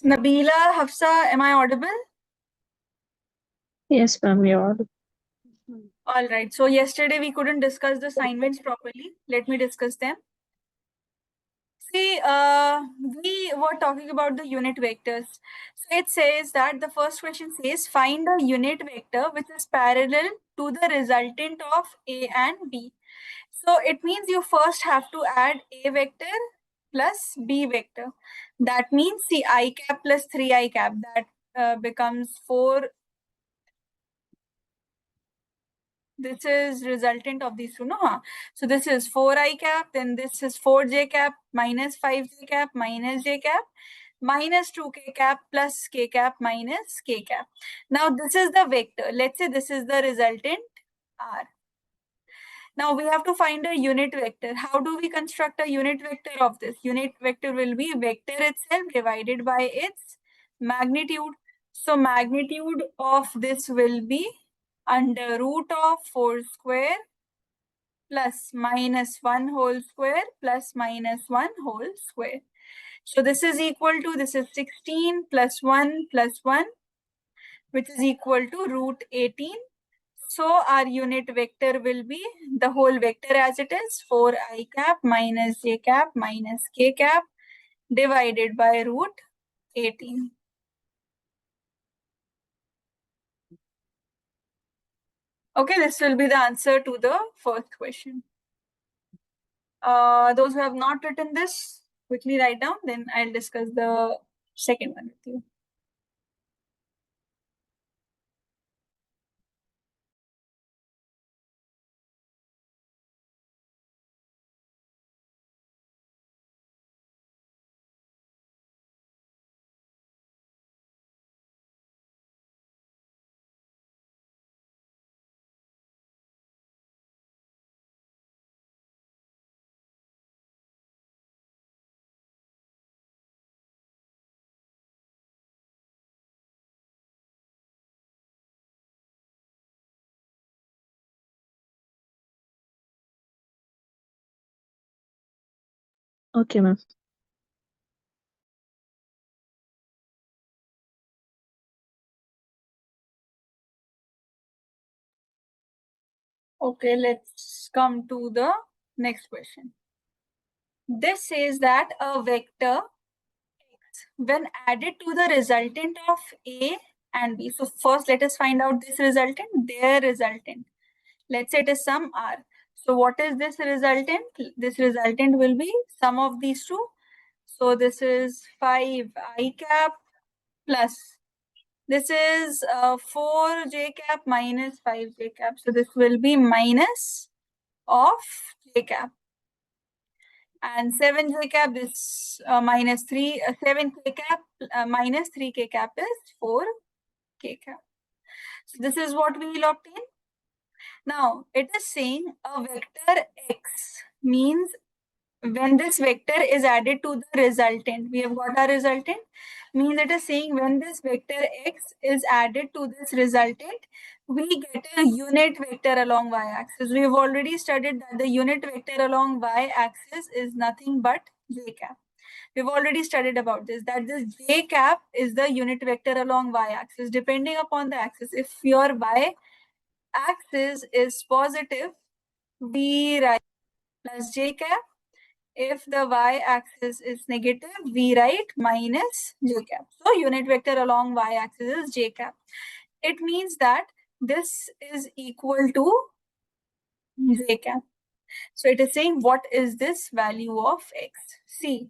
Nabila, Hafsa, am I audible? Yes, ma'am, you're audible. All right. So yesterday we couldn't discuss the assignments properly. Let me discuss them. See, we were talking about the unit vectors. So it says that the first question says find a unit vector which is parallel to the resultant of A and B. So it means you first have to add A vector plus B vector. That means see I cap plus 3I cap. That becomes 4. This is resultant of these two, no? So this is 4I cap, then this is 4J cap minus 5J cap minus J cap minus 2K cap plus K cap minus K cap. Now this is the vector. Let's say this is the resultant R. Now we have to find a unit vector. How do we construct a unit vector of this? Unit vector will be vector itself divided by its magnitude. So magnitude of this will be under root of 4 square plus minus 1 whole square plus minus 1 whole square. So this is equal to, this is 16 plus 1 plus 1, which is equal to root 18. So our unit vector will be the whole vector as it is, 4I cap minus J cap minus K cap divided by root 18. Okay, this will be the answer to the first question. Those who have not written this, quickly write down, then I'll discuss the second one with you. Okay, ma'am. Okay, let's come to the next question. This says that a vector x, when added to the resultant of A and B. So first let us find out this resultant, their resultant. Let's say it is sum R. So what is this resultant? This resultant will be sum of these two. So this is 5I cap plus this is 4J cap minus 5J cap. So this will be minus of J cap. And 7J cap, this minus 3, 7K cap minus 3K cap is 4K cap. So this is what we will obtain. Now, it is saying a vector x means when this vector is added to the resultant, we have got our resultant, means it is saying when this vector x is added to this resultant, we get a unit vector along y-axis. We have already studied that the unit vector along y-axis is nothing but j cap. We've already studied about this, that this j cap is the unit vector along y-axis. Depending upon the axis, if your y-axis is positive, we write plus j cap. If the y-axis is negative, we write minus j cap. So unit vector along y-axis is j cap. It means that this is equal to j cap. So it is saying what is this value of x? See,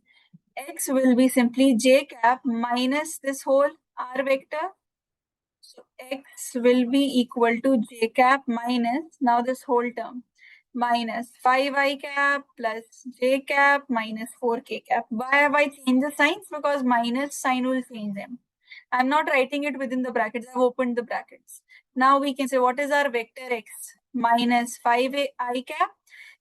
x will be simply j cap minus this whole r vector. So x will be equal to j cap minus, now this whole term, minus 5I cap plus j cap minus 4k cap. Why have I changed the signs? Because minus sign will change them. I'm not writing it within the brackets. I've opened the brackets. Now we can say what is our vector x? Minus 5I cap.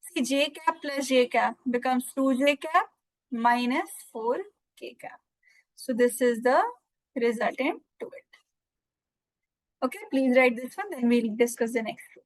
See, j cap plus j cap becomes 2j cap minus 4k cap. So this is the resultant to it. Okay, please write this one, then we'll discuss the next one.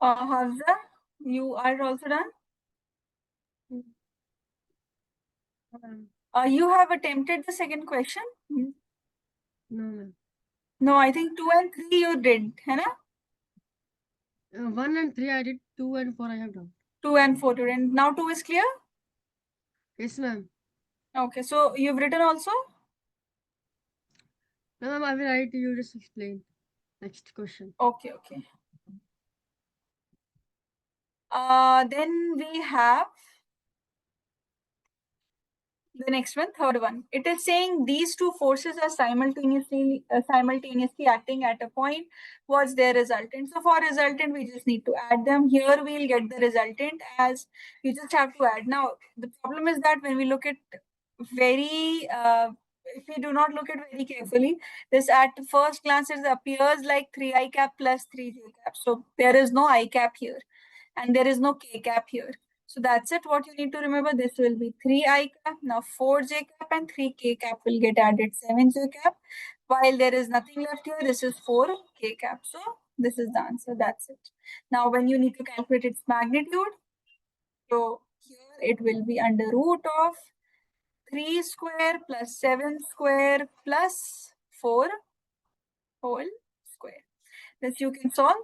Hafsa, you are also done? You have attempted the second question? No, ma'am. No, I think 2 and 3 you did, है ना? 1 and 3 I did, 2 and 4 I have done. 2 and 4 you did. Now 2 is clear? Yes, ma'am. Okay, so you've written also? No, ma'am, I will write, you just explain. Next question. Okay, okay. Then we have the next one, third one. It is saying these two forces are simultaneously acting at a point. What's their resultant? So for resultant, we just need to add them. Here we'll get the resultant as you just have to add. Now the problem is that when we look at if we do not look at very carefully, this at first glance it appears like 3 I cap plus 3 J cap. So there is no I cap here, and there is no K cap here. So that's it. What you need to remember, this will be 3 I cap, now 4 J cap and 3 K cap will get added, 7 J cap. While there is nothing left here, this is 4 K cap. So this is the answer. That's it. Now when you need to calculate its magnitude, so here it will be under root of 3 square plus 7 square plus 4 whole square. This you can solve.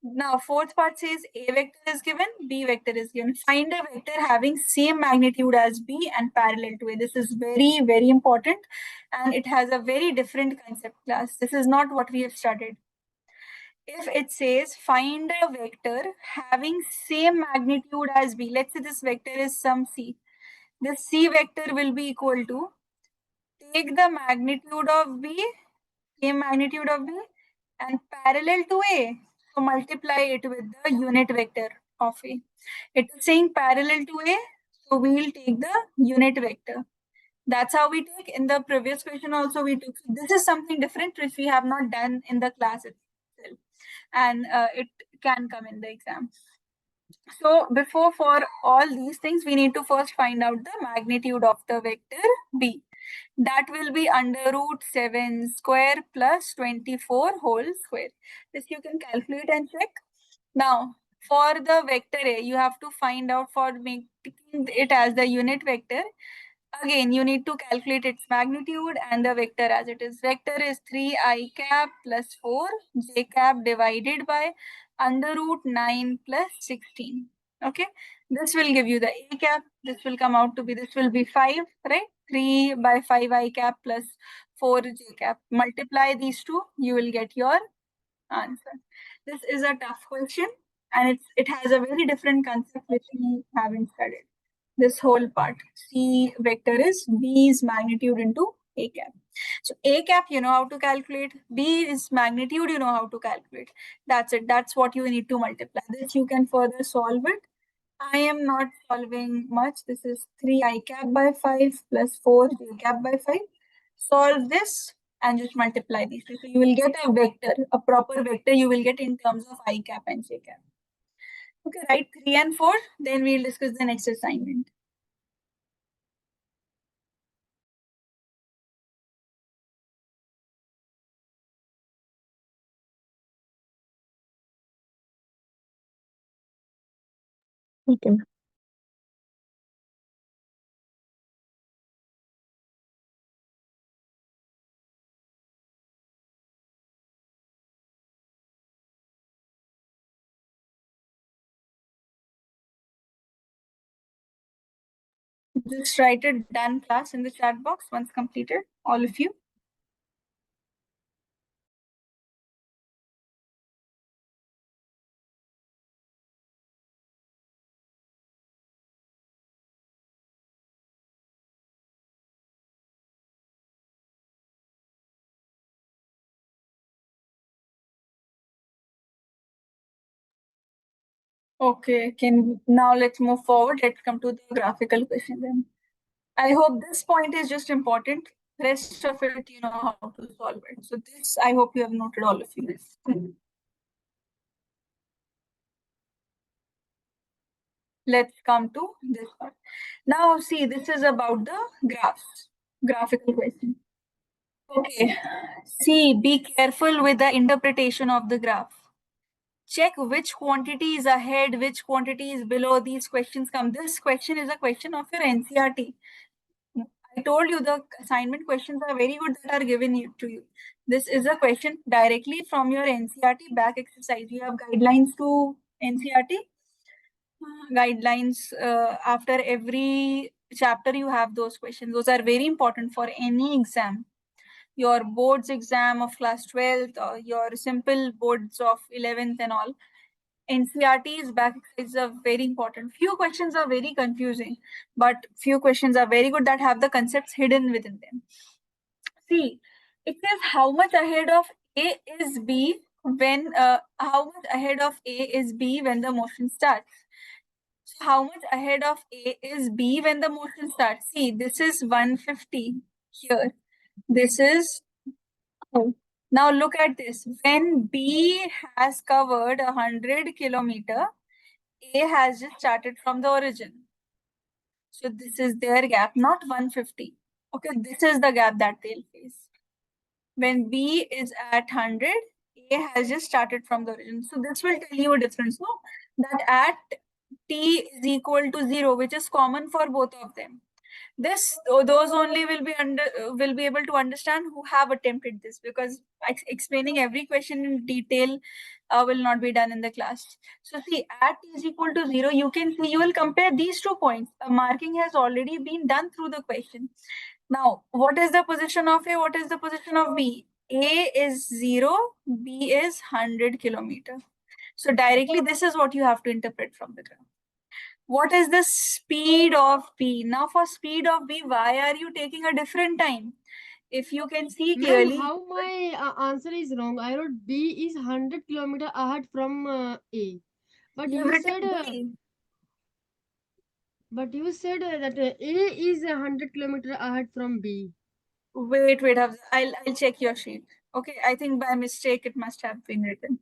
Now, fourth part says A vector is given, B vector is given. Find a vector having same magnitude as B and parallel to A. This is very, very important, and it has a very different concept class. This is not what we have studied. If it says find a vector having same magnitude as B, let's say this vector is some C. This C vector will be equal to, take the magnitude of B, same magnitude of B, and parallel to A. So multiply it with the unit vector of A. It is saying parallel to A, so we will take the unit vector. That's how we take in the previous question also we took. This is something different which we have not done in the class itself, and it can come in the exam. So before for all these things, we need to first find out the magnitude of the vector B. That will be under root 7 square plus 24 whole square. This you can calculate and check. Now, for the vector A, you have to find out, for making it as the unit vector, again, you need to calculate its magnitude and the vector as it is. Vector is 3 I cap plus 4 J cap divided by under root 9 plus 16. Okay, this will give you the A cap. This will come out to be, this will be 5, right? 3 by 5 I cap plus 4 J cap. Multiply these two, you will get your answer. This is a tough question, and it has a very different concept which we haven't studied. This whole part, C vector is B's magnitude into A cap. So A cap, you know how to calculate. B is magnitude, you know how to calculate. That's it. That's what you need to multiply. This you can further solve it. I am not solving much. This is 3 I cap by 5 plus 4 J cap by 5. Solve this and just multiply these two. So you will get a vector, a proper vector you will get in terms of I cap and J cap. Okay, write 3 and 4. Then we'll discuss the next assignment. Okay, ma'am. Just write it done class in the chat box once completed, all of you. Okay, can now let's move forward. Let's come to the graphical question then. I hope this point is just important. Rest of it, you know how to solve it. So this, I hope you have noted all of you this. Let's come to this part. Now see, this is about the graphs, graphical question. Okay, see, be careful with the interpretation of the graph. check which quantity is ahead, which quantity is below. These questions come. This question is a question of your NCERT. I told you the assignment questions are very good that are given to you. This is a question directly from your NCERT back exercise. You have guidelines to NCERT. Guidelines after every chapter you have those questions. Those are very important for any exam. Your boards exam of class 12th or your simple boards of 11th and all. NCERT's back exercises are very important. Few questions are very confusing, but few questions are very good that have the concepts hidden within them. See, it says how much ahead of A is B when how much ahead of A is B when the motion starts. So how much ahead of A is B when the motion starts? See, this is 150 here. This is now look at this. When B has covered 100 kilometer, A has just started from the origin. So this is their gap, not 150. Okay, this is the gap that they'll face. When B is at 100, A has just started from the origin. So this will tell you a difference, no? That at T is equal to 0, which is common for both of them. This those only will be able to understand who have attempted this, because explaining every question in detail will not be done in the class. So see, at T is equal to 0, you can see, you will compare these 2 points. A marking has already been done through the question. Now, what is the position of A? What is the position of B? A is 0, B is 100 kilometer. So directly, this is what you have to interpret from the graph. What is the speed of B? Now, for speed of B, why are you taking a different time? If you can see Ma'am, clearly, how my answer is wrong? I wrote B is 100 kilometer ahead from A. But you've you said, written B. that A is 100 kilometer ahead from B. Wait, I'll check your sheet. Okay, I think by mistake it must have been written.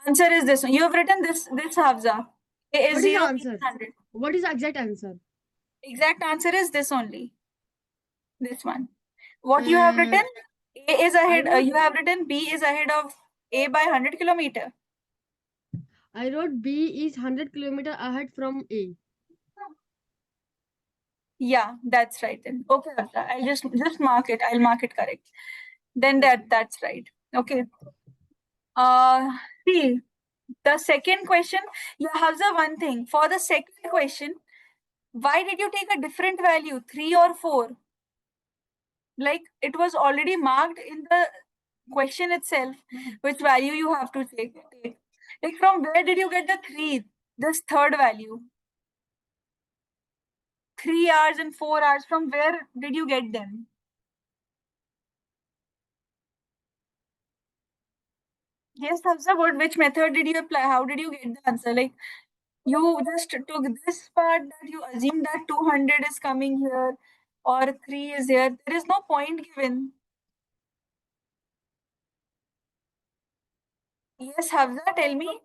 Answer is this one. You have written this Hafza. A is What is the 0, B is answer? 100. What is the exact answer? Exact answer is this only. This one. What you have Uh, written? A is I ahead. wrote You have written B is ahead of A by 100 kilometer. B is 100 kilometer ahead from A. Yeah, that's right then. Okay, Hafsa, I'll just mark it. I'll mark it correct. Then Okay. that's right. Okay. See, the second question, you have the one thing. For the second question, why did you take a different value, 3 or 4? Like it was already marked in the question itself, which value you have to take. Like from where did you get the 3, this third value? 3 hours and 4 hours, from where did you get them? Yes, Hafsa, which method did you apply? How did you get the answer? Like you just took this part that you assume that 200 is coming here or 3 is here. There is no point given. Yes, Hafsa, tell me.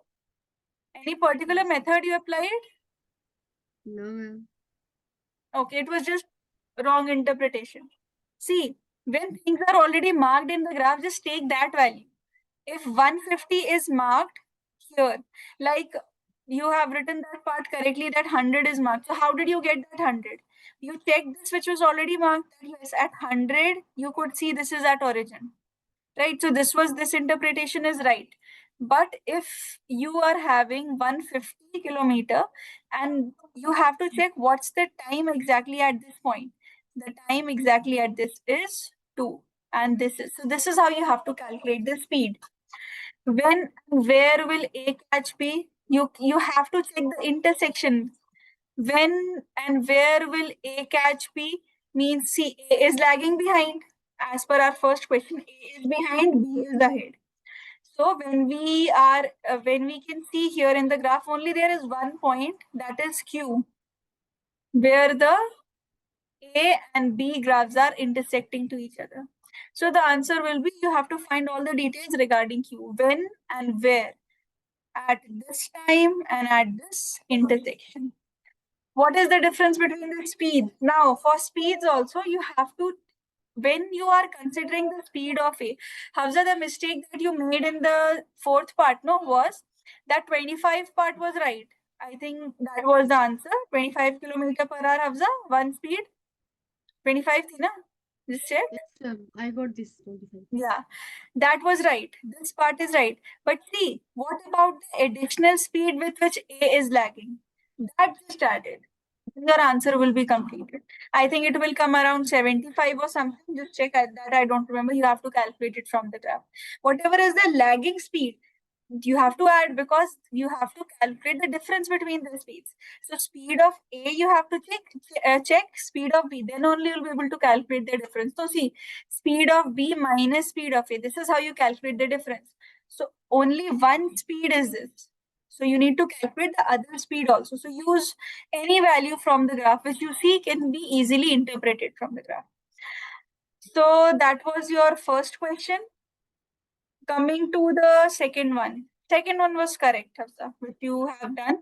Any particular method you applied? No, ma'am. Okay, it was just wrong interpretation. See, when things are already marked in the graph, just take that value. If 150 is marked here, like you have written that part correctly, that 100 is marked. So how did you get that 100? You checked this, which was already marked. Yes, at 100, you could see this is at origin, right? So this interpretation is right. But if you are having 150 kilometer and you have to check what's the time exactly at this point, the time exactly at this is 2, and this is how you have to calculate the speed. When where will A catch B? You have to check the intersection. When and where will A catch B? Means C, A is lagging behind. As per our first question, A is behind, B is ahead. So when we can see here in the graph, only there is one point, that is Q, where the A and B graphs are intersecting to each other. So the answer will be, you have to find all the details regarding Q, when and where, at this time and at this intersection. What is the difference between the speed? Now, for speeds also, you have to, when you are considering the speed of A, Hafsa, the mistake that you made in the fourth part, no, was That 25 part was right. I think that was the answer. 25 kilometer per hour, Hafsa, one speed. 25 thi na? Just check. Yes, I got this 25. Yeah, that was right. This part is right. But see, what about the additional speed with which A is lagging? That just added. Your answer will be completed. I think it will come around 75 or something. Just check that. I don't remember. You have to calculate it from the graph. Whatever is the lagging speed, you have to add because you have to calculate the difference between the speeds. So speed of A you have to check speed of B. Then only you'll be able to calculate the difference. So see, speed of B minus speed of A. This is how you calculate the difference. So only one speed is this. So you need to calculate the other speed also. So use any value from the graph which you see can be easily interpreted from the graph. So that was your first question. Coming to the second one. Second one was correct, Hafsa, which you have done.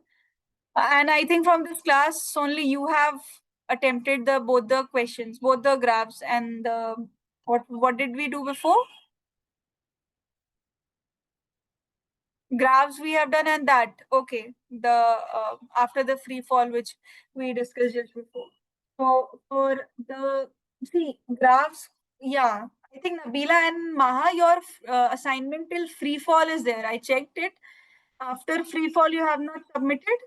And I think from this class only you have attempted both the questions, both the graphs and the what did we do before? Graphs we have done and that. Okay, the after the free fall which we discussed just before. So for the graphs, yeah, I think Nabila and Maha, your assignment till free fall is there. I checked it. After free fall, you have not submitted.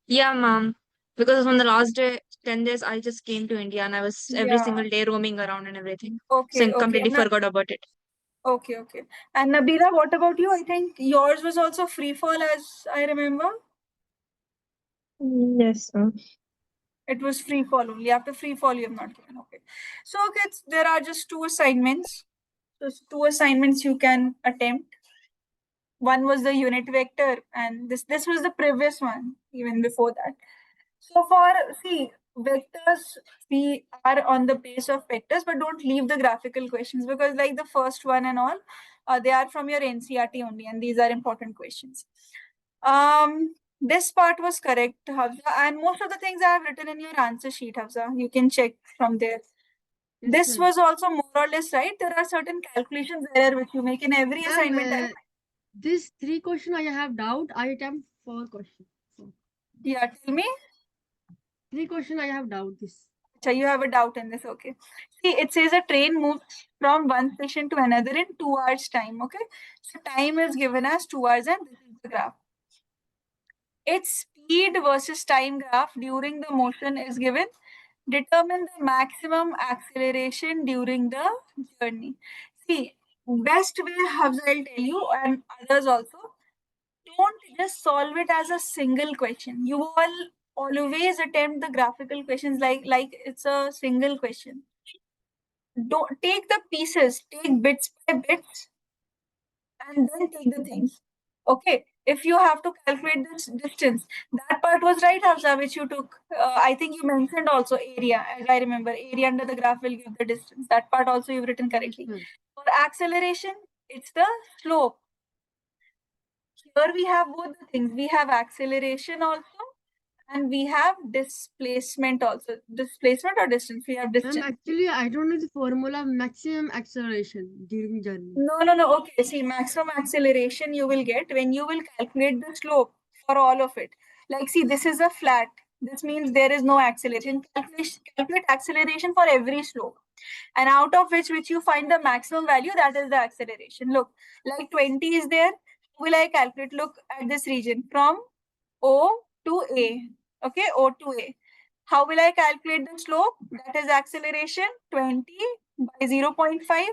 Yeah, ma'am. Because on the last day, 10 days, I just came to India and I was every Yeah. single day roaming around and everything. So Okay. I Okay. completely forgot about it. Okay. Okay. And Nabila, what about you? I think yours was also free fall, as I remember. Yes, ma'am. It was free fall only. After free fall, you have not given. Okay. So kids, there are just two assignments. So two assignments you can attempt. One was the unit vector, and this was the previous one, even before that. So for vectors, we are on the base of vectors, but don't leave the graphical questions because like the first one and all, they are from your NCRT only, and these are important questions. This part was correct, Hafsa, and most of the things I have written in your answer sheet, Hafsa. You can check from there. Yes, This ma'am. was also more or less right. There are certain calculations there which you make in every assignment. This 3 question I have doubt. I attempt 4 questions. So Yeah, tell me. 3 question I have doubt this. So you have a doubt in this, okay? See, it says a train moves from one station to another in 2 hours time, okay? So time is given as 2 hours and this is the graph. Its speed versus time graph during the motion is given. Determine the maximum acceleration during the journey. See, best way, I'll tell you and others also, don't just solve it as a single question. You all always attempt the graphical questions like it's a single question. Don't take the pieces, take bits by bits, and then take the things. Okay, if you have to calculate this distance, that part was right, Hafsa, which you took. I think you mentioned also area, as I remember. Area under the graph will give the distance. That part also you've written Yes, correctly. ma'am. For acceleration, it's the slope. Here we have both the things. We have acceleration also, and we have displacement also. Displacement or distance? We have Ma'am, distance. actually, I don't know the formula of maximum acceleration during journey. No. Okay, see, maximum acceleration you will get when you will calculate the slope for all of it. Like, see, this is a flat. This means there is no acceleration. Calculate acceleration for every slope. And out of which you find the maximum value, that is the acceleration. Look, like 20 is there. Will I calculate? Look at this region from O to A. Okay, O to A. How will I calculate the slope? That is acceleration 20 by 0.5.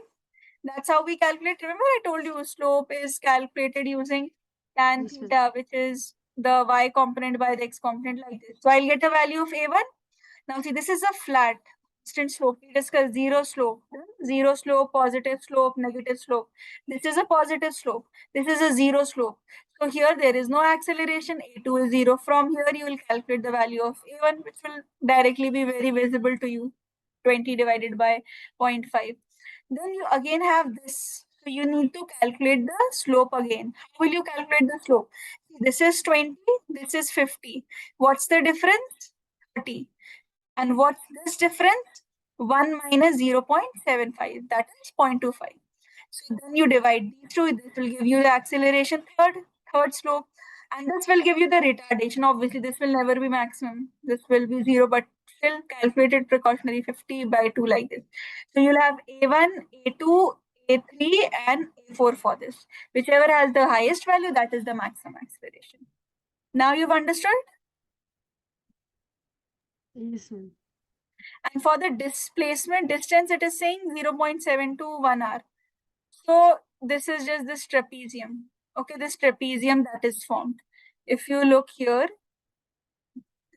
That's how we calculate. Remember, I told you slope is calculated using tan Yes, ma'am. theta, which is the y component by the x component like this. So I'll get a value of A1. Now see, this is a flat constant slope. We discuss zero slope. Zero slope, positive slope, negative slope. This is a positive slope. This is a zero slope. So here there is no acceleration. A2 is 0. From here you will calculate the value of A1, which will directly be very visible to you. 20 divided by 0.5. Then you again have this. So you need to calculate the slope again. How will you calculate the slope? This is 20, this is 50. What's the difference? 30. And what's this difference? 1 minus 0.75. That is 0.25. So then you divide these two. This will give you the acceleration third slope, and this will give you the retardation. Obviously, this will never be maximum. This will be 0, but still calculated precautionary 50 by 2 like this. So you'll have A1, A2, A3, and A4 for this. Whichever has the highest value, that is the maximum acceleration. Now you've understood? Yes, ma'am. And for the displacement distance, it is saying 0.7 to 1 hour. So this is just this trapezium. Okay, this trapezium that is formed. If you look here,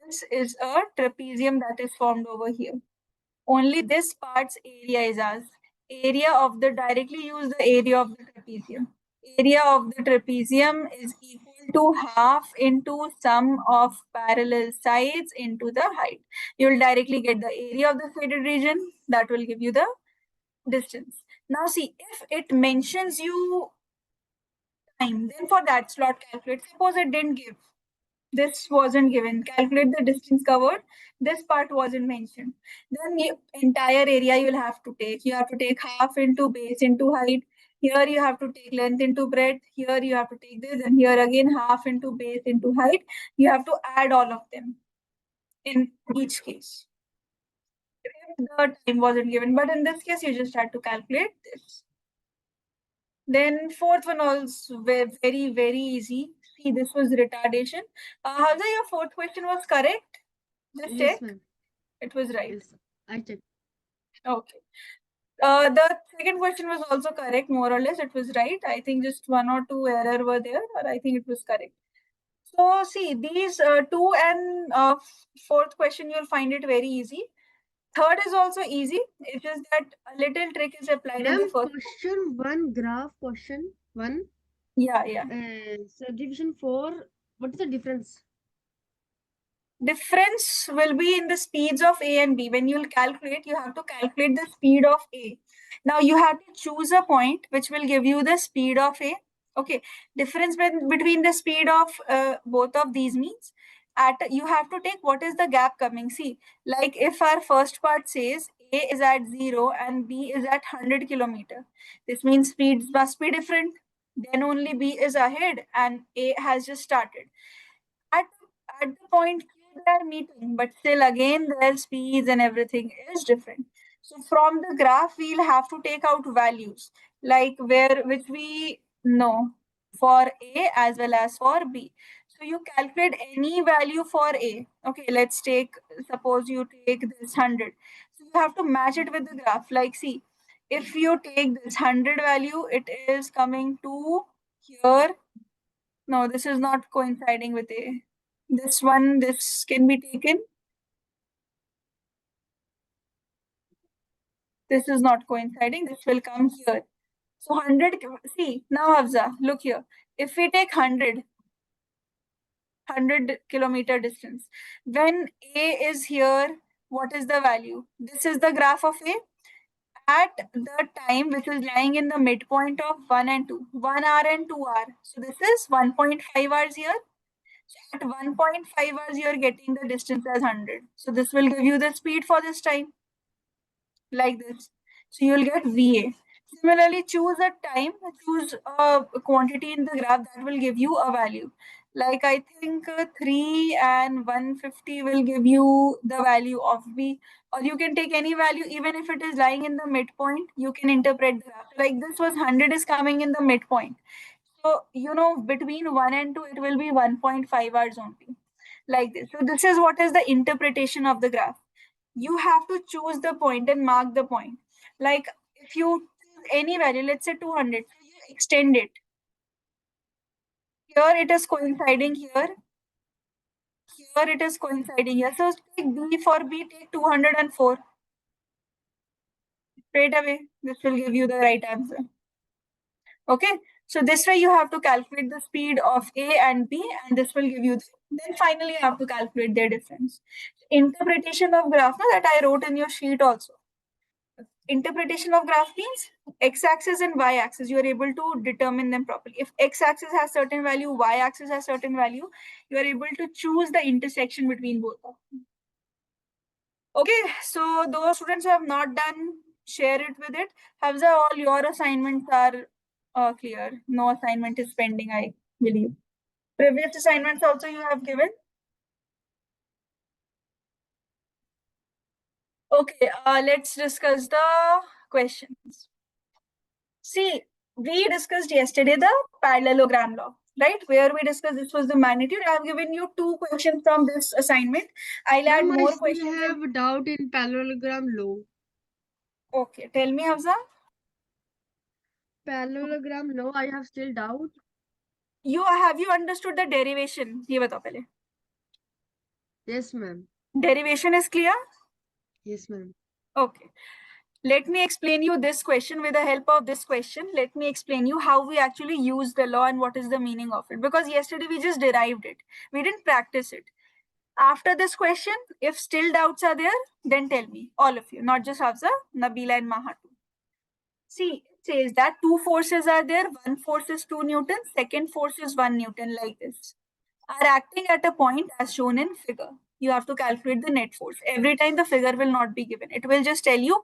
this is a trapezium that is formed over here. Only this part's area is asked. Area of the, directly use the area of the trapezium. Area of the trapezium is equal to half into sum of parallel sides into the height. You will directly get the area of the shaded region. That will give you the distance. Now see, if it mentions you time, then for that slot calculate. Suppose it didn't give. This wasn't given. Calculate the distance covered. This part wasn't mentioned. Then the entire area you will have to take. You have to take half into base into height. Here you have to take length into breadth. Here you have to take this, and here again half into base into height. You have to add all of them in each case. If the time wasn't given, but in this case you just had to calculate this. Then fourth one also very, very easy. See, this was retardation. How's your fourth question was correct? Just Yes, check. ma'am. It was right. Yes, I checked. Okay. The second question was also correct, more or less. It was right. I think just one or two error were there, but I think it was correct. So see, these two and fourth question, you'll find it very easy. Third is also easy. It's just that a little trick is applied in the Ma'am, first. question 1, graph question 1, Yeah. subdivision 4. What is the difference? Difference will be in the speeds of A and B. When you'll calculate, you have to calculate the speed of A. Now you have to choose a point which will give you the speed of A. Okay, difference between the speed of both of these means at you have to take what is the gap coming. See, like if our first part says A is at 0 and B is at 100 kilometer, this means speeds must be different. Then only B is ahead and A has just started. At the point Q they are meeting, but still again their speeds and everything is different. So from the graph, we'll have to take out values like which we know for A as well as for B. So you calculate any value for A. Okay, let's take, suppose you take this 100. So you have to match it with the graph. Like, see, if you take this 100 value, it is coming to here. No, this is not coinciding with A. This one, this can be taken. This is not coinciding. This will come here. So 100, see, now Hafza, look here. If we take 100 kilometer distance, when A is here, what is the value? This is the graph of A at the time which is lying in the midpoint of 1 and 2. 1 hour and 2 hour. So this is 1.5 hours here. So at 1.5 hours, you are getting the distance as 100. So this will give you the speed for this time, like this. So you'll get VA. Similarly, choose a time, choose a quantity in the graph that will give you a value. Like I think 3 and 150 will give you the value of B. Or you can take any value, even if it is lying in the midpoint, you can interpret the graph. Like this was 100 is coming in the midpoint. So, between 1 and 2, it will be 1.5 hours only. Like this. So, this is what is the interpretation of the graph. You have to choose the point and mark the point. Like, if you choose any value, let's say 200, so you extend it. Here it is coinciding here. Here it is coinciding here. So, take B for B, take 204. Straight away, this will give you the right answer. Okay, so this way you have to calculate the speed of A and B, and this will give you. Then finally, you have to calculate their difference. Interpretation of graph that I wrote in your sheet also. Interpretation of graph means x-axis and y-axis. You are able to determine them properly. If x-axis has certain value, y-axis has certain value, you are able to choose the intersection between both of them. Okay, so those students who have not done share it with it. Hamza, all your assignments are clear. No assignment is pending, I believe. Previous assignments also you have given. Okay, let's discuss the questions. See, we discussed yesterday the parallelogram law, right? Where we discussed this was the magnitude. I have given you 2 questions from this assignment. I'll add Ma'am, I more still questions. have a doubt in parallelogram law. Okay, tell me, Hamza. Parallelogram law, I have still doubt. You understood the derivation? ये बताओ पहले. Yes, ma'am. Derivation is clear? Yes, ma'am. Okay. Let me explain you this question. With the help of this question, let me explain you how we actually use the law and what is the meaning of it. Because yesterday we just derived it. We didn't practice it. After this question, if still doubts are there, then tell me, all of you, not just Hafsa, Nabila and Maha too. See, it says that 2 forces are there. One force is 2 Newton, second force is 1 Newton, like this. Are acting at a point as shown in figure. You have to calculate the net force. Every time the figure will not be given. It will just tell you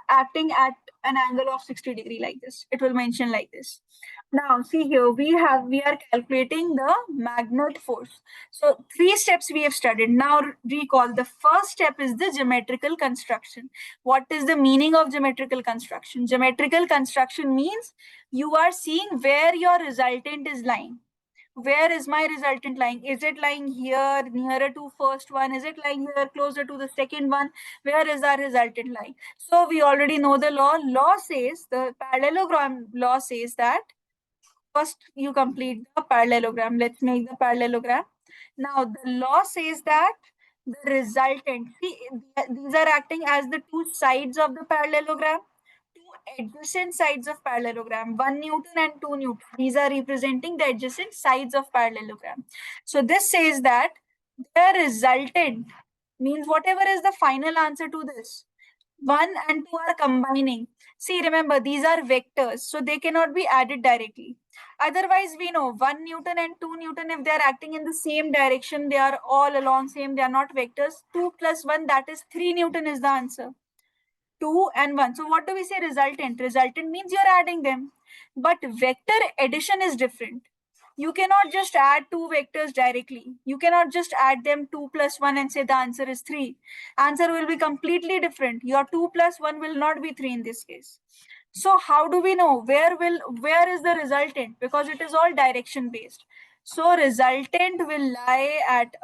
acting at an angle of 60 degree like this. It will mention like this. Now see here, we are calculating the magnet force. So 3 steps we have studied. Now recall, the first step is the geometrical construction. What is the meaning of geometrical construction? Geometrical construction means you are seeing where your resultant is lying. Where is my resultant lying? Is it lying here nearer to first one? Is it lying here closer to the second one? Where is our resultant lying? So we already know the law. Law says, the parallelogram law says that first you complete the parallelogram. Let's make the parallelogram. Now the law says that the resultant, see, these are acting as the 2 sides of the parallelogram, 2 adjacent sides of parallelogram, 1 Newton and 2 Newton. These are representing the adjacent sides of parallelogram. So this says that the resultant means whatever is the final answer to this, 1 and 2 are combining. See, remember, these are vectors, so they cannot be added directly. Otherwise, we know 1 Newton and 2 Newton, if they are acting in the same direction, they are all along same, they are not vectors. 2 plus 1, that is 3 Newton is the answer. 2 and 1. So what do we say resultant? Resultant means you're adding them. But vector addition is different. You cannot just add 2 vectors directly. You cannot just add them 2 plus 1 and say the answer is 3. Answer will be completely different. Your 2 plus 1 will not be 3 in this case. So how do we know where is the resultant? Because it is all direction based. So resultant will lie at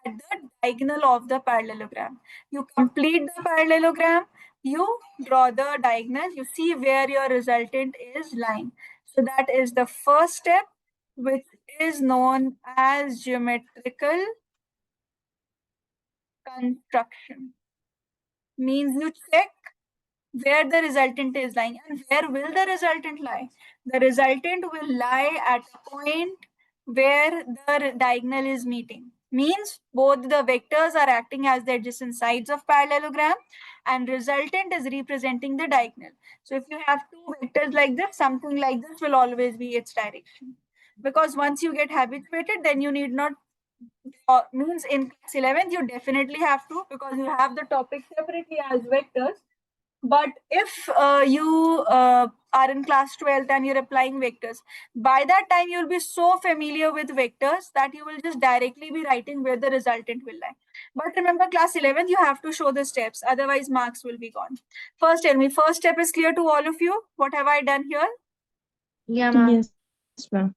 the diagonal of the parallelogram. You complete the parallelogram, you draw the diagonal, you see where your resultant is lying. So that is the first step, which is known as geometrical construction. Means you check where the resultant is lying. And where will the resultant lie? The resultant will lie at a point where the diagonal is meeting. Means both the vectors are acting as the adjacent sides of parallelogram and resultant is representing the diagonal. So if you have 2 vectors like this, something like this will always be its direction. Because once you get habituated, then you need not means in class 11th you definitely have to, because you have the topic separately as vectors. But if you are in class 12th and you're applying vectors, by that time you'll be so familiar with vectors that you will just directly be writing where the resultant will lie. But remember, class 11th, you have to show the steps, otherwise marks will be gone. First, tell me, first step is clear to all of you? What have I done here? Yeah, ma'am. Yes, ma'am.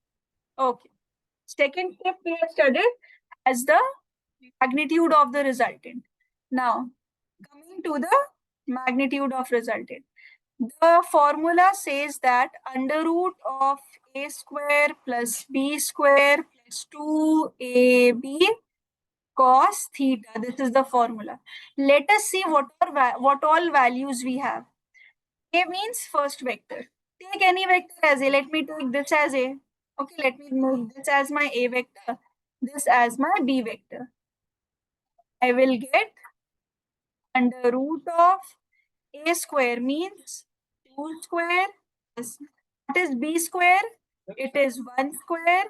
Okay. Second step we have studied as the magnitude of the resultant. Now, coming to the magnitude of resultant. The formula says that under root of a square plus b square plus 2ab cos theta. This is the formula. Let us see what all values we have. A means first vector. Take any vector as a. Let me take this as a. Okay, let me move this as my a vector, this as my b vector. I will get under root of a square means 2 square plus, what is b square? It is 1 square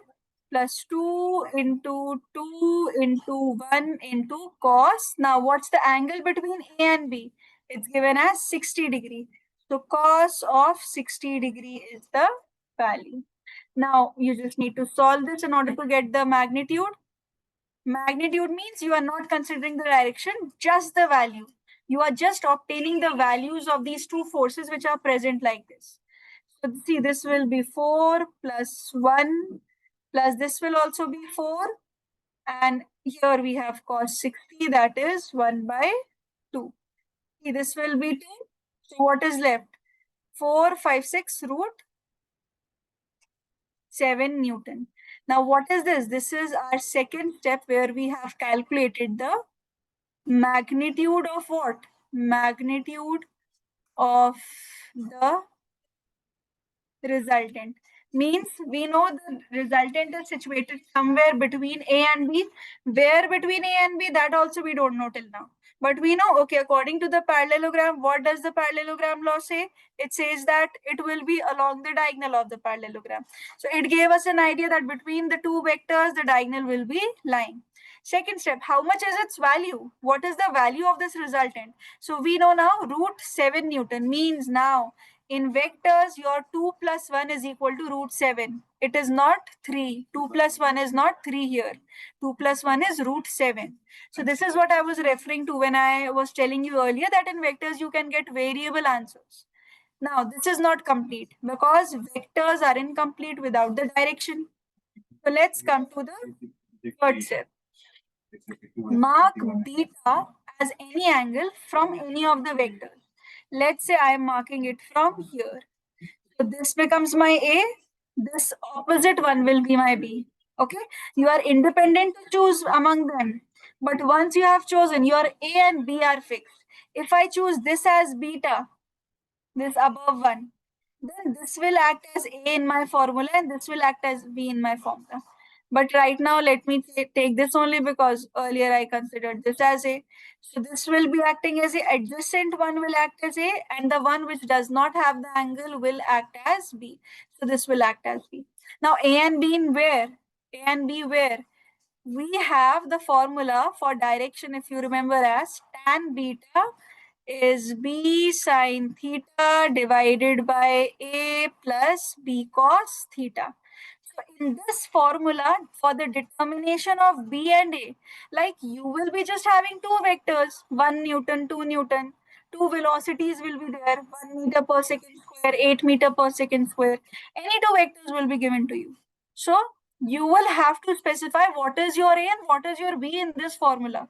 plus 2 into 2 into 1 into cos. Now what's the angle between a and b? It's given as 60 degree. So cos of 60 degree is the value. Now you just need to solve this in order to get the magnitude. Magnitude means you are not considering the direction, just the value. You are just obtaining the values of these two forces which are present like this. So see, this will be 4 plus 1 plus this will also be 4. And here we have cos 60, that is 1 by 2. See, this will be 2. So what is left? 4, 5, 6 root 7 Newton. Now what is this? This is our second step where we have calculated the magnitude of what? Magnitude of the resultant. Means we know the resultant is situated somewhere between A and B. Where between A and B, that also we don't know till now. But we know, okay, according to the parallelogram, what does the parallelogram law say? It says that it will be along the diagonal of the parallelogram. So it gave us an idea that between the two vectors, the diagonal will be lying. Second step, how much is its value? What is the value of this resultant? So we know now root 7 Newton means now in vectors, your 2 plus 1 is equal to root 7. It is not 3. 2 plus 1 is not 3 here. 2 plus 1 is root 7. So this is what I was referring to when I was telling you earlier that in vectors you can get variable answers. Now, this is not complete because vectors are incomplete without the direction. So let's come to the third step. Mark beta as any angle from any of the vectors. Let's say I am marking it from here. So this becomes my A. This opposite one will be my B. Okay. You are independent to choose among them. But once you have chosen, your A and B are fixed. If I choose this as beta, this above one, then this will act as A in my formula and this will act as B in my formula. But right now, let me take this only because earlier I considered this as A. So this will be acting as A, adjacent one will act as A, and the one which does not have the angle will act as B. So this will act as B. Now A and B in where? A and B where? We have the formula for direction, if you remember, as tan beta is B sine theta divided by A plus B cos theta. So in this formula, for the determination of B and A, like you will be just having two vectors, 1 Newton, 2 Newton. Two velocities will be there, 1 meter per second square, 8 meter per second square. Any two vectors will be given to you. So you will have to specify what is your A and what is your B in this formula.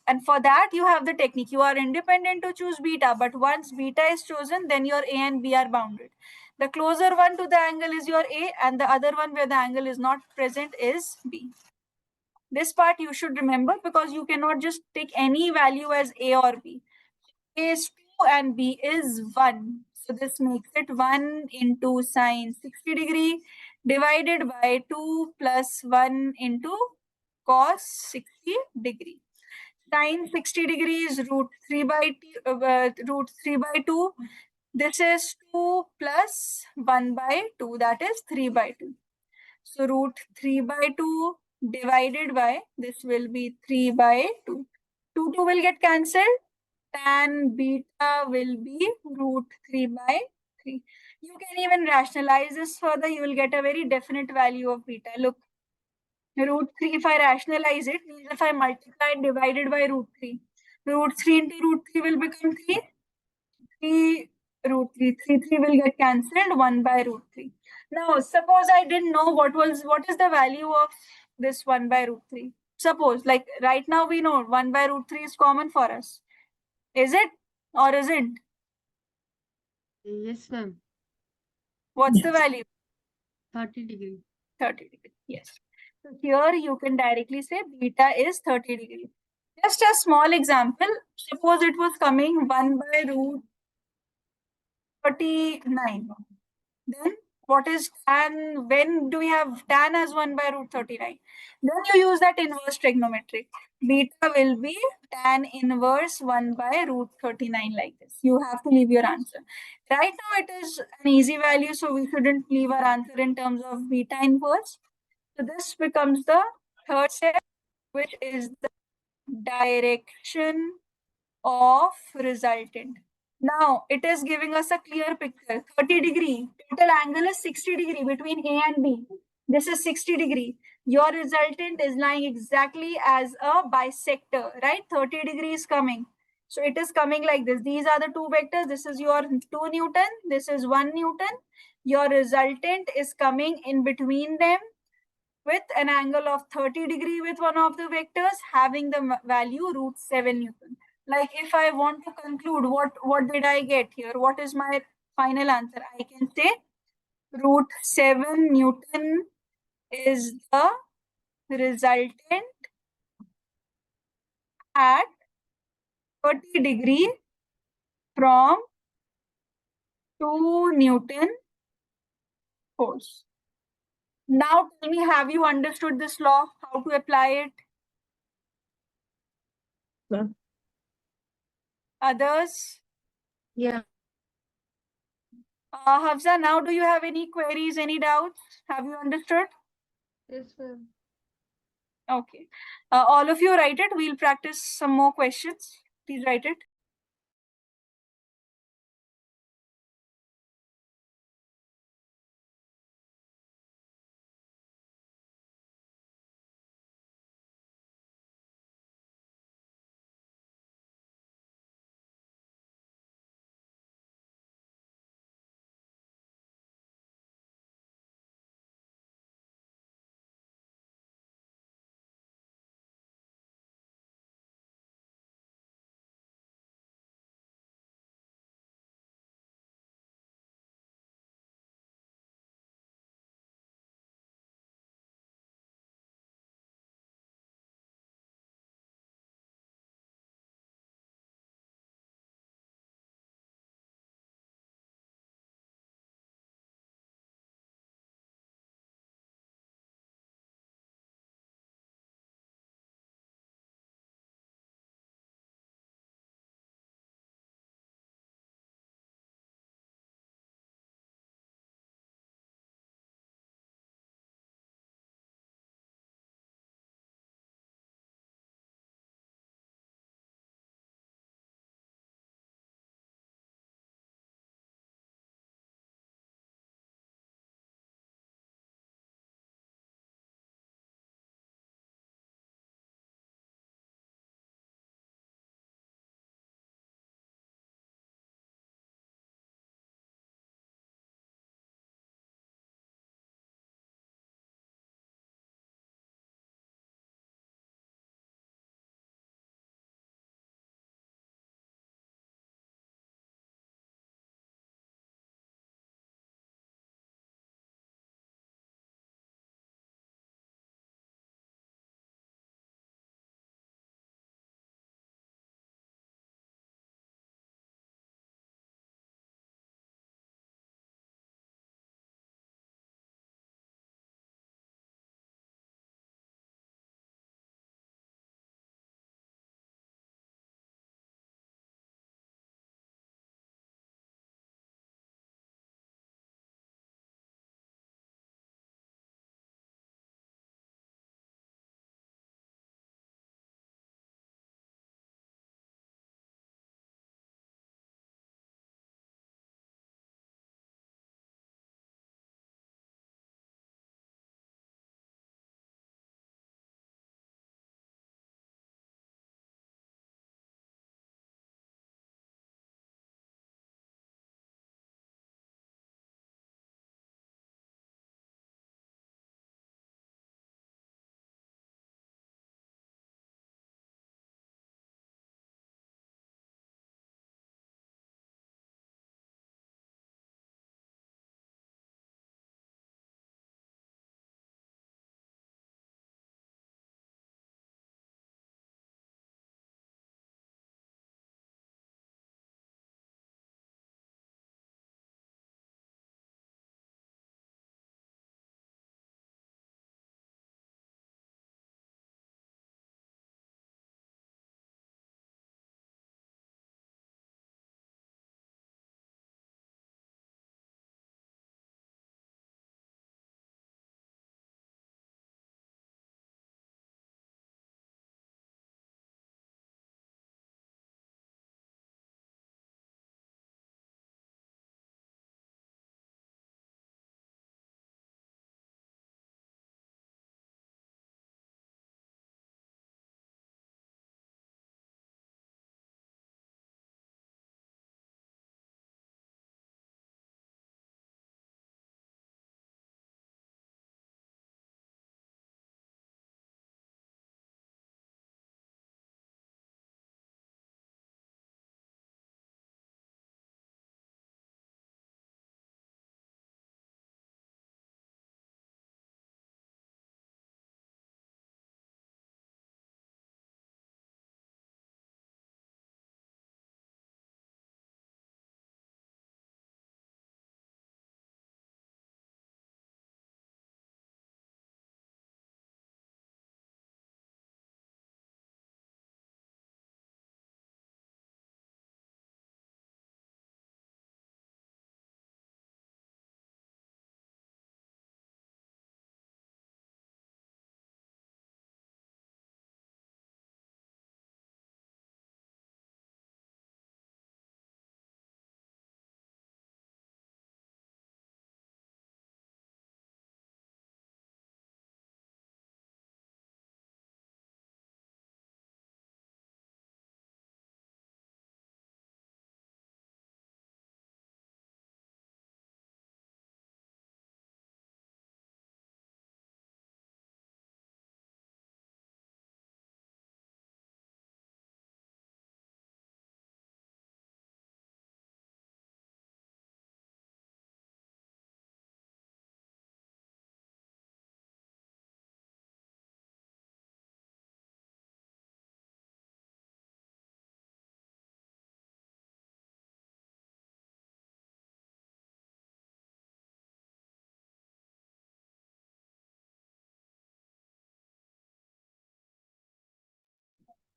And for that, you have the technique. You are independent to choose beta, but once beta is chosen, then your A and B are bounded. The closer one to the angle is your A, and the other one where the angle is not present is B. This part you should remember because you cannot just take any value as A or B. A is 2 and B is 1. So this makes it 1 into sine 60 degree divided by 2 plus 1 into cos 60 degree. Sine 60 degrees root 3 by root 3 by 2. This is 2 plus 1 by 2, that is 3 by 2. So root 3 by 2 divided by, this will be 3 by 2. 2 will get cancelled. Tan beta will be root 3 by 3. You can even rationalize this further. You will get a very definite value of beta. Look, root 3, if I rationalize it, means if I multiply and divide it by root 3, root 3 into root 3 will become 3. 3 root 3. 3 will get cancelled, 1 by root 3. Now, suppose I didn't know what is the value of this 1 by root 3. Suppose, like right now we know 1 by root 3 is common for us. Is it or isn't? Yes, ma'am. What's the value? 30 degree. 30 degree. Yes. So here you can directly say beta is 30 degree. Just a small example. Suppose it was coming 1 by root 39. Then what is tan? When do we have tan as 1 by root 39? Then you use that inverse trigonometric. Beta will be tan inverse 1 by root 39 like this. You have to leave your answer. Right now it is an easy value, so we shouldn't leave our answer in terms of beta inverse. So this becomes the third step, which is the direction of resultant. Now it is giving us a clear picture. 30 degree, total angle is 60 degree between A and B. This is 60 degree. Your resultant is lying exactly as a bisector, right? 30 degree is coming. So it is coming like this. These are the two vectors. This is your 2 Newton. This is 1 Newton. Your resultant is coming in between them with an angle of 30 degree with one of the vectors having the value root 7 Newton. Like if I want to conclude what did I get here? What is my final answer? I can say root 7 Newton is the resultant at 30 degree from 2 Newton force. Now tell me, have you understood this law? How to apply it? Yeah. Others? Yeah. Hafsa, now do you have any queries, any doubts? Have you understood? Yes, ma'am. Okay. All of you write it. We'll practice some more questions. Please write it.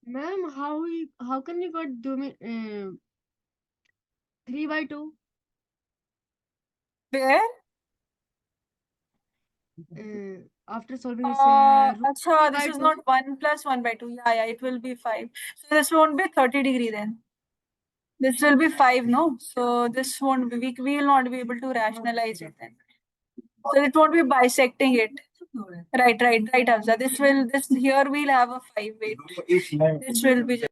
Ma'am, how can you got 3/2? Where? After solving this root 3 Acha, this by is 2. not 1 plus 1 by 2. Yeah, it will be 5. So this won't be 30° then. This will be 5, no? So this won't be, we will not be able to rationalize it then. So it won't be bisecting it. Right, Hamza. This here we'll have a 5 weight. This will be just.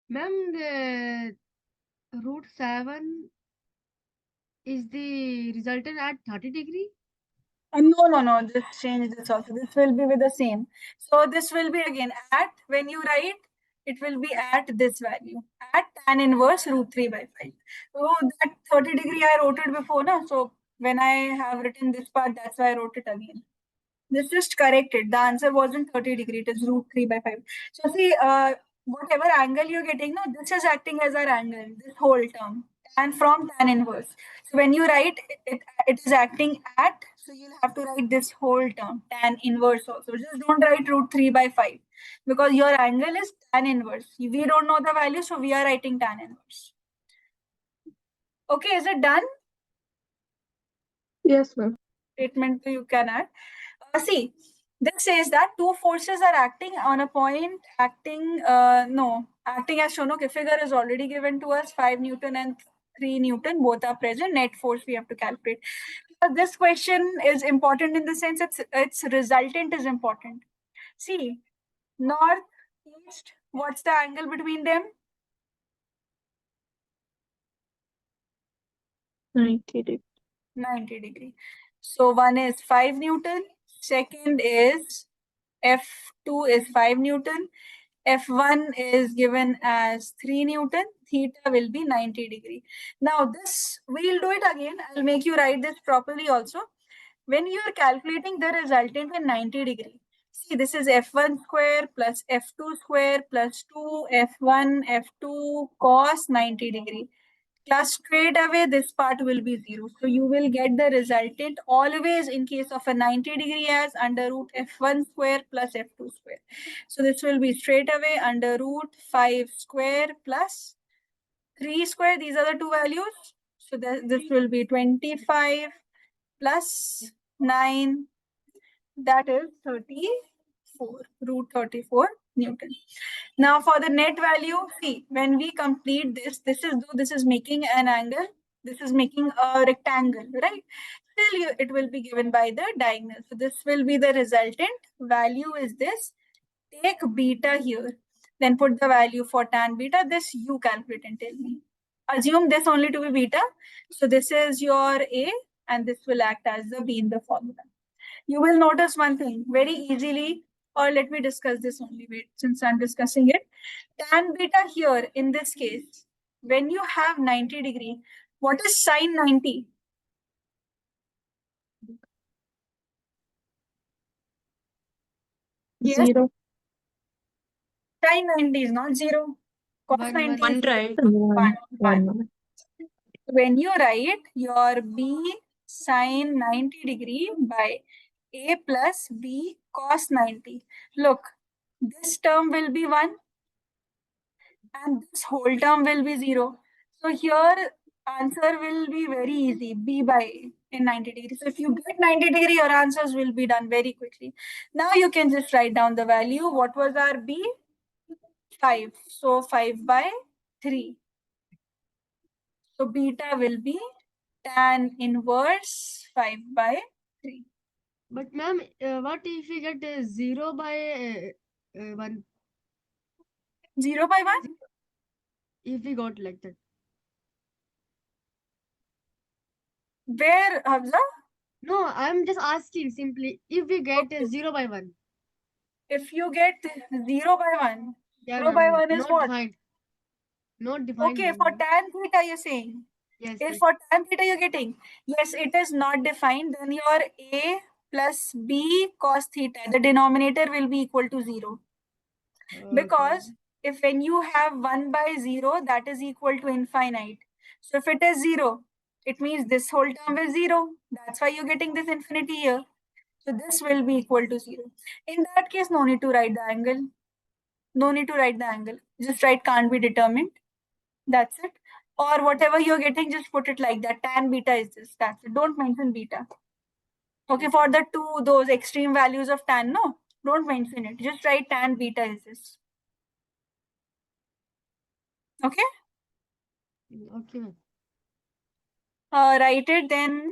Ma'am, the root 7 is the resultant at 30°. No. Just change this also. This will be with the same. So this will be again at, when you write, it will be at this value. At tan inverse root 3 by 5. So that 30° I wrote it before, na? So when I have written this part, that's why I wrote it again. This just corrected. The answer wasn't 30°, it is root 3 by 5. So see, whatever angle you're getting, no, this is acting as our angle, this whole term, and from tan inverse. So when you write it is acting at, so you'll have to write this whole term, tan inverse also. Just don't write root 3 by 5 because your angle is tan inverse. We don't know the value, so we are writing tan inverse. Okay, is it done? Yes, ma'am. Statement you can add. See, this says that two forces are acting on a point, acting as shown. Okay, figure is already given to us, 5 Newton and 3 Newton, both are present. Net force we have to calculate. But this question is important in the sense its resultant is important. See, north, east, what's the angle between them? 90 90°. So one is 5 Newton, second is F2 is 5 Newton, F1 is given as 3 Newton, theta will be 90°. Now this, we'll do it again. I'll make you write this properly also. When you are calculating the resultant in 90°, see this is F1 square plus F2 square plus 2 F1 F2 cos 90°. Class straight away, this part will be 0. So you will get the resultant always in case of a 90° as under root f1 square plus f2 square. So this will be straight away under root 5 square plus 3 square. These are the two values. So this will be 25 plus 9. That is 34, root 34 Newton. Now for the net value, see, when we complete this, this is making an angle, this is making a rectangle, right? Still, it will be given by the diagonal. So this will be the resultant value is this. Take beta here, then put the value for tan beta. This you calculate and tell me. Assume this only to be beta. So this is your A, and this will act as the B in the formula. You will notice one thing very easily, or let me discuss this only. Wait, since I'm discussing it. Tan beta here in this case, when you have 90°, what is sine 90? Yes, 0. sine 90 is not 0. Cos One, 90 one. is One, right? 1. 1. 1. When you write your B sine 90° by A plus B cos 90, look, this term will be 1 and this whole term will be 0. So here answer will be very easy, B by A in 90°. So if you get 90°, your answers will be done very quickly. Now you can just write down the value. What was our B? 5. So 5 by 3. So beta will be tan inverse 5 by 3. But ma'am, what if we get 0 by 1? 0 by 1? If we got like that. Where, Hamza? No, I'm just asking simply if we get Okay. 0 by 1. If you get 0 by 1, Yeah, 0 by ma'am. 1 is Not what? defined. Not defined. Okay, for tan theta you're saying. Yes, If yes. for tan theta you're getting, yes, it is not defined, then your A plus B cos theta, the denominator will be equal to 0. Okay. Because if when you have 1 by 0, that is equal to infinite. So if it is 0, it means this whole term is 0. That's why you're getting this infinity here. So this will be equal to 0. In that case, no need to write the angle. No need to write the angle. Just write can't be determined. That's it. Or whatever you're getting, just put it like that. Tan beta is this. That's it. Don't mention beta. Okay, for the those extreme values of tan, no, don't mention it. Just write tan beta is this. Okay. Okay. Write it then.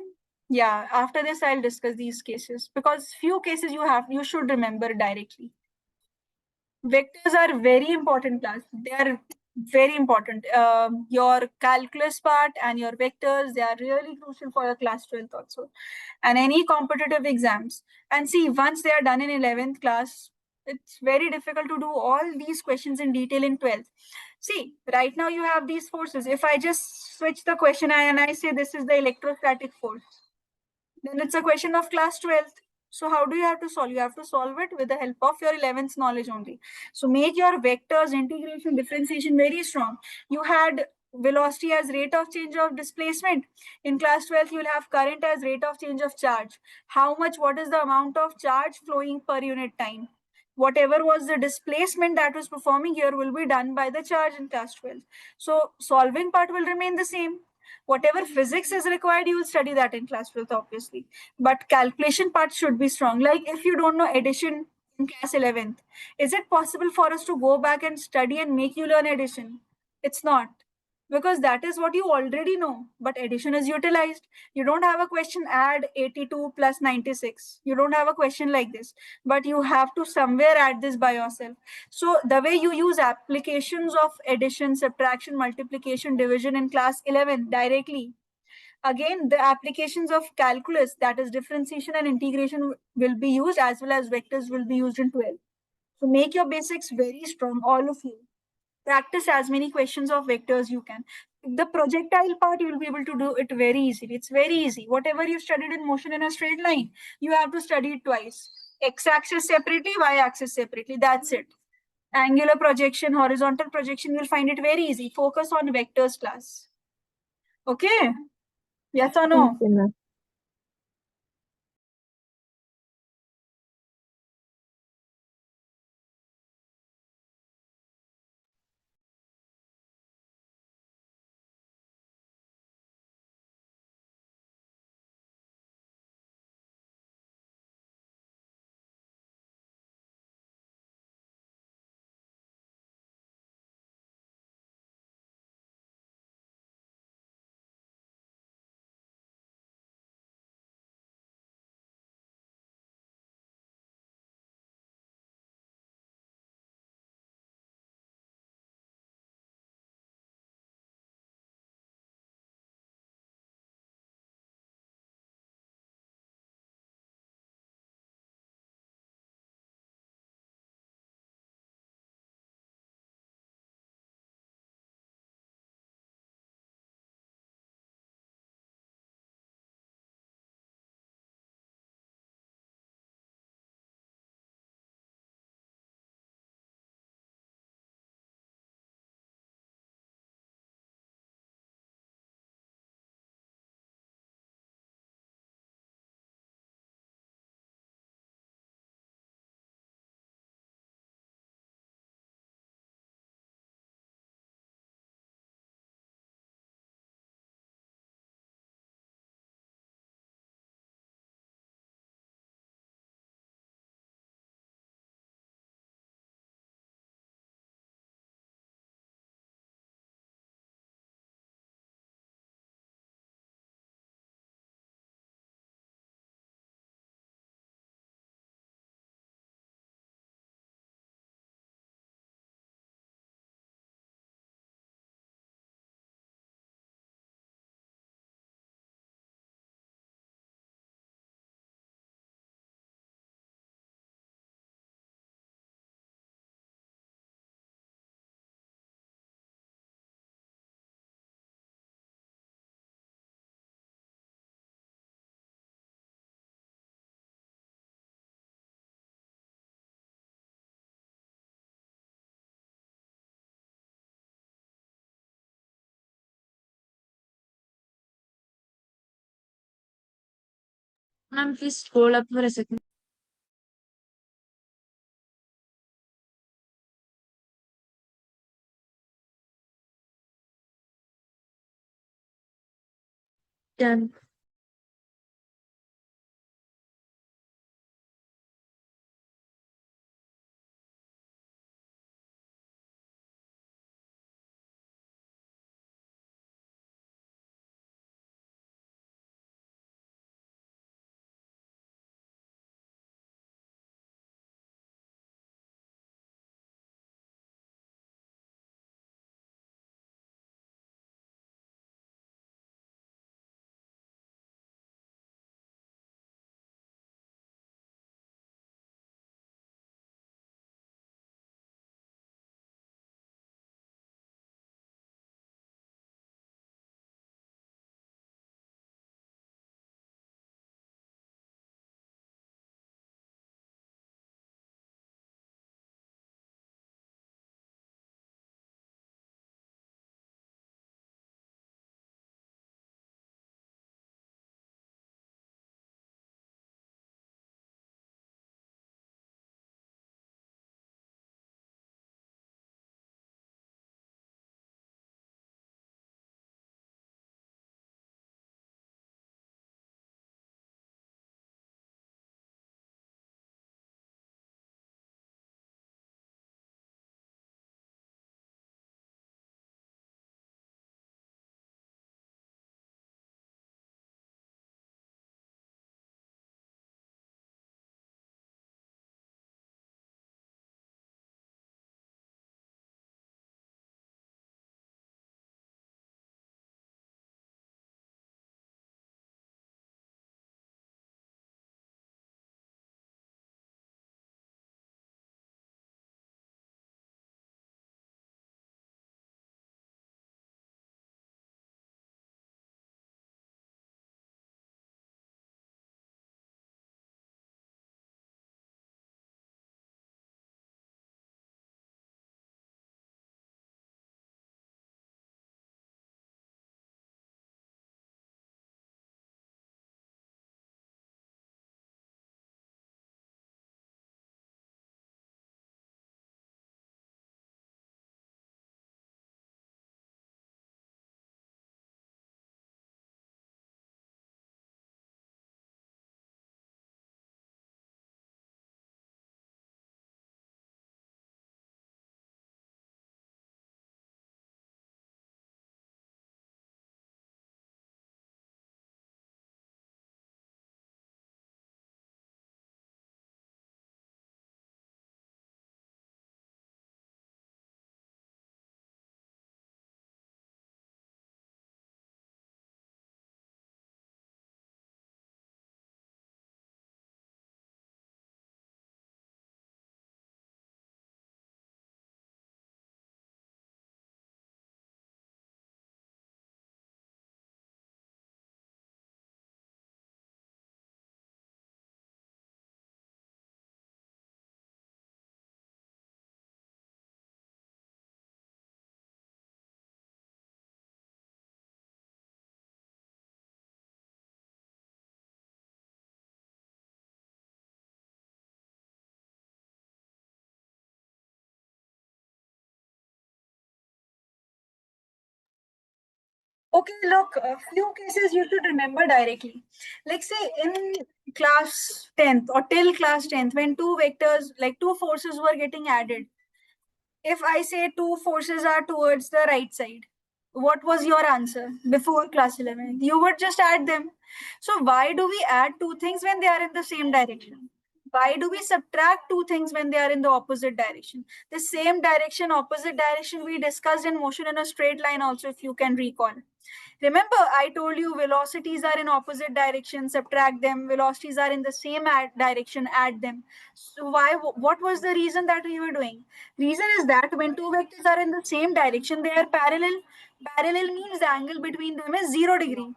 Yeah. After this, I'll discuss these cases because few cases you should remember directly. Vectors are very important, class. They are very important. Your calculus part and your vectors, they are really crucial for your class 12th also. And any competitive exams. And see, once they are done in 11th class, it's very difficult to do all these questions in detail in 12th. See, right now you have these forces. If I just switch the question and I say this is the electrostatic force, then it's a question of class 12th. So how do you have to solve? You have to solve it with the help of your 11th knowledge only. So make your vectors, integration, differentiation very strong. You had velocity as rate of change of displacement. In class 12th, you will have current as rate of change of charge. How much, what is the amount of charge flowing per unit time? Whatever was the displacement that was performing here will be done by the charge in class 12. So solving part will remain the same. Whatever physics is required, you will study that in class 12th, obviously. But calculation part should be strong. Like if you don't know addition in class 11th, is it possible for us to go back and study and make you learn addition? It's not. Because that is what you already know. But addition is utilized. You don't have a question add 82 plus 96. You don't have a question like this. But you have to somewhere add this by yourself. So the way you use applications of addition, subtraction, multiplication, division in class 11 directly. Again, the applications of calculus, that is differentiation and integration, will be used as well as vectors will be used in 12. So make your basics very strong, all of you. Practice as many questions of vectors you can. The projectile part, you will be able to do it very easily. It's very easy. Whatever you studied in motion in a straight line, you have to study it twice. X-axis separately, Y-axis separately. That's it. Angular projection, horizontal projection, you'll find it very easy. Focus on vectors class. Okay? Yes or no? Okay, ma'am. Ma'am, please scroll up for a second. Done. Okay, look, a few cases you should remember directly. Like say in class 10th or till class 10th, when two vectors, like two forces were getting added. If I say two forces are towards the right side, what was your answer before class 11th? You would just add them. So why do we add two things when they are in the same direction? Why do we subtract two things when they are in the opposite direction? The same direction, opposite direction we discussed in motion in a straight line also, if you can recall. Remember, I told you velocities are in opposite direction, subtract them. Velocities are in the same direction, add them. So why? What was the reason that we were doing? Reason is that when two vectors are in the same direction, they are parallel. Parallel means the angle between them is 0 degree.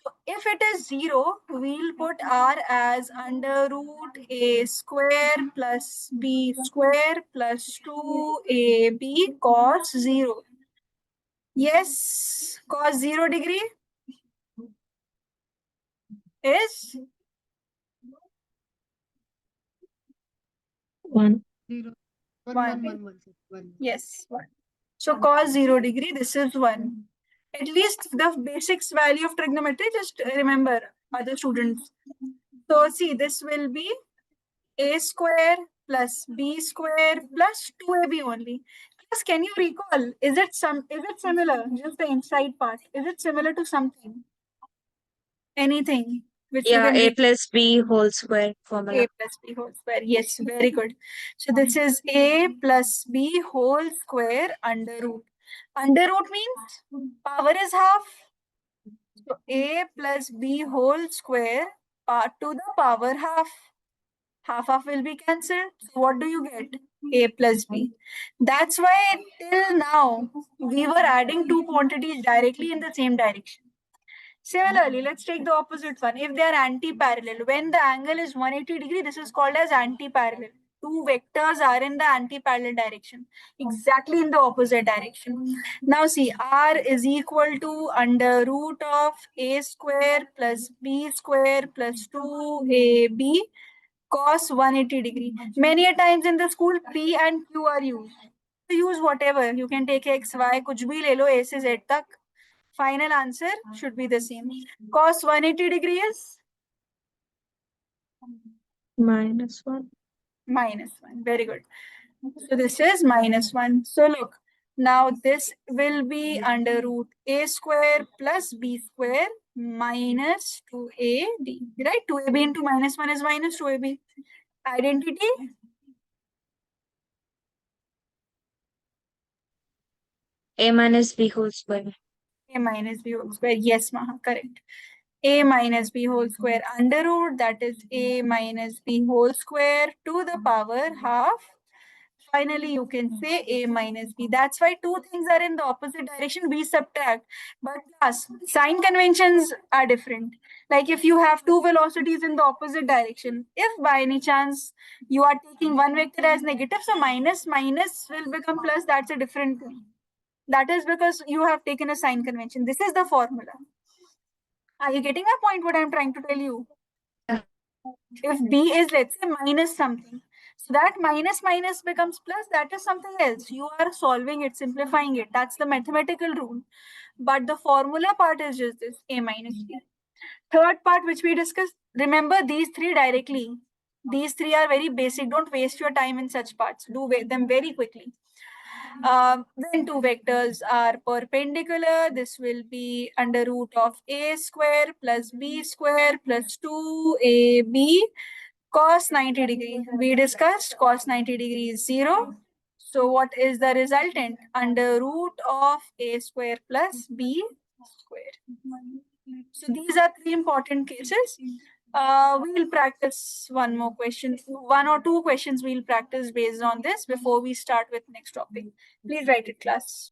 So if it is 0, we'll put r as under root a square plus b square plus 2ab cos 0. Yes, cos 0 degree is 1. 0. 1, 1. 1, 1, 1, sir. 1. Yes, 1. So cos 0 degree, this is 1. At least the basics value of trigonometry, just remember, other students. So see, this will be a square plus b square plus 2ab only. Plus, can you recall, is it similar? Just the inside part. Is it similar to something? Anything which you Yeah, can a recall? plus b whole square A formula. plus b whole square. Yes, very good. So this is a plus b whole square under root. Under root means power is half. So a plus b whole square to the power half. Half will be cancelled. So what do you get? A plus b. That's why till now we were adding two quantities directly in the same direction. Similarly, let's take the opposite one. If they are anti-parallel, when the angle is 180 degree, this is called as anti-parallel. Two vectors are in the anti-parallel direction, exactly in the opposite direction. Now see, r is equal to under root of a square plus b square plus 2ab cos 180 degree. Many a times in the school, p and q are used. Use whatever. You can take x, y, कुछ भी ले लो a से z तक. Final answer should be the same. Cos 180 degree is -1. -1. Very good. So this is -1. So look, now this will be under root a square plus b square minus 2ab. Right? 2ab into -1 is minus 2ab. Identity? A minus b whole square. A minus b whole square. Yes, Maha, correct. A minus b whole square under root, that is a minus b whole square to the power half. Finally, you can say a minus b. That's why two things are in the opposite direction, we subtract. But plus, sign conventions are different. Like if you have two velocities in the opposite direction, if by any chance you are taking one vector as negative, so minus minus will become plus, that's a different thing. That is because you have taken a sign convention. This is the formula. Are you getting my point, what I'm trying to tell you? If b is, let's say, minus something, so that minus minus becomes plus, that is something else. You are solving it, simplifying it. That's the mathematical rule. But the formula part is just this, a minus b. Third part, which we discussed, remember these three directly. These three are very basic. Don't waste your time in such parts. Do them very quickly. When two vectors are perpendicular, this will be under root of a square plus b square plus 2ab cos 90 degree. We discussed cos 90 degree is 0. So what is the resultant? Under root of a square plus b square. So these are three important cases. We'll practice one more question, one or two questions we'll practice based on this before we start with next topic. Please write it, class.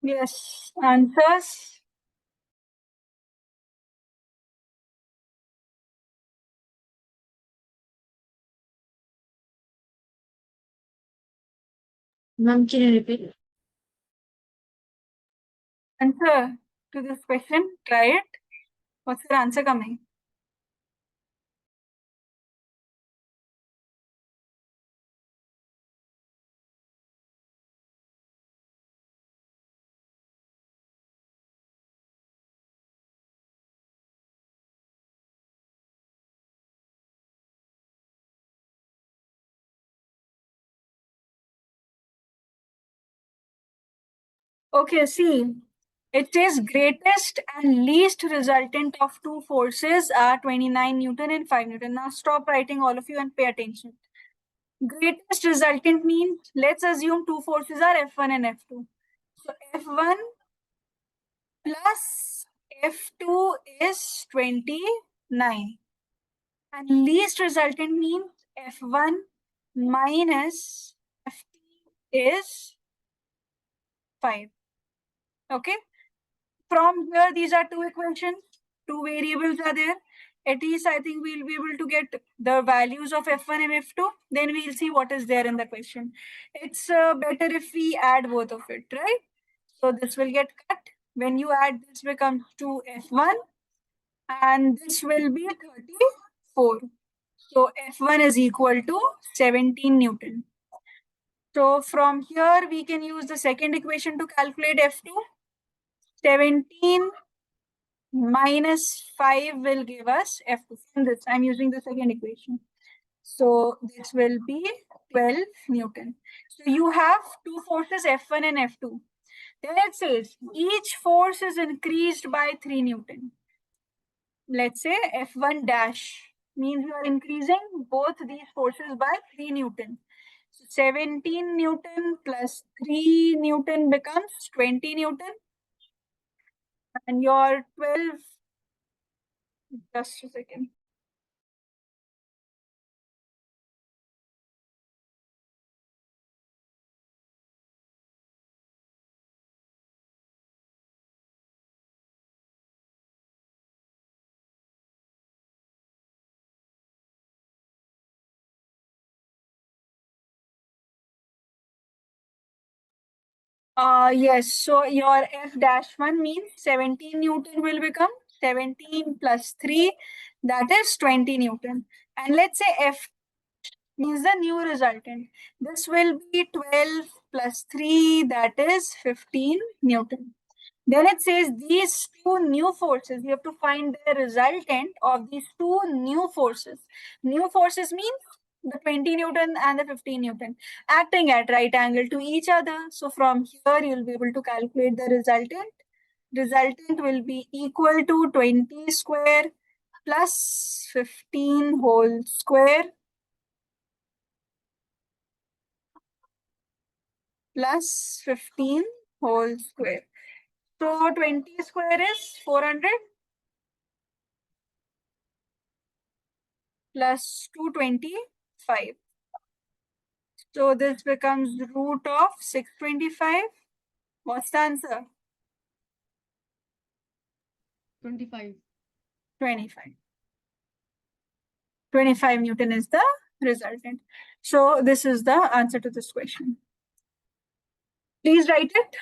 Yes. Answers? Ma'am, can you repeat? Answer to this question. Try it. What's your answer coming? Okay, see. It says greatest and least resultant of two forces are 29 Newton and 5 Newton. Now stop writing, all of you, and pay attention. Greatest resultant means, let's assume two forces are F1 and F2. So F1 plus F2 is 29. And least resultant means F1 minus F2 is 5. Okay. From here, these are two equations. Two variables are there. At least I think we'll be able to get the values of F1 and F2. Then we'll see what is there in the question. It's better if we add both of it, right? So this will get cut. When you add, this becomes 2F1 and this will be 34. So F1 is equal to 17 Newton. So from here, we can use the second equation to calculate F2. 17 minus 5 will give us F2. From this, I'm using the second equation. So this will be 12 Newton. So you have two forces, F1 and F2. Then it says each force is increased by 3 Newton. Let's say F1 dash means you are increasing both these forces by 3 Newton. So 17 Newton plus 3 Newton becomes 20 Newton. And your 12, just a second. Yes, so your F dash 1 means 17 Newton will become 17 plus 3, that is 20 Newton. And let's say F means the new resultant. This will be 12 plus 3, that is 15 Newton. Then it says these two new forces, you have to find the resultant of these two new forces. New forces means the 20 Newton and the 15 Newton acting at right angle to each other. So from here, you'll be able to calculate the resultant. Resultant will be equal to 20 square plus 15 whole square plus 15 whole square. So 20 square is 400 plus 225. So this becomes root of 625. What's the answer? 25. 25. 25 Newton is the resultant. So this is the answer to this question. Please write it.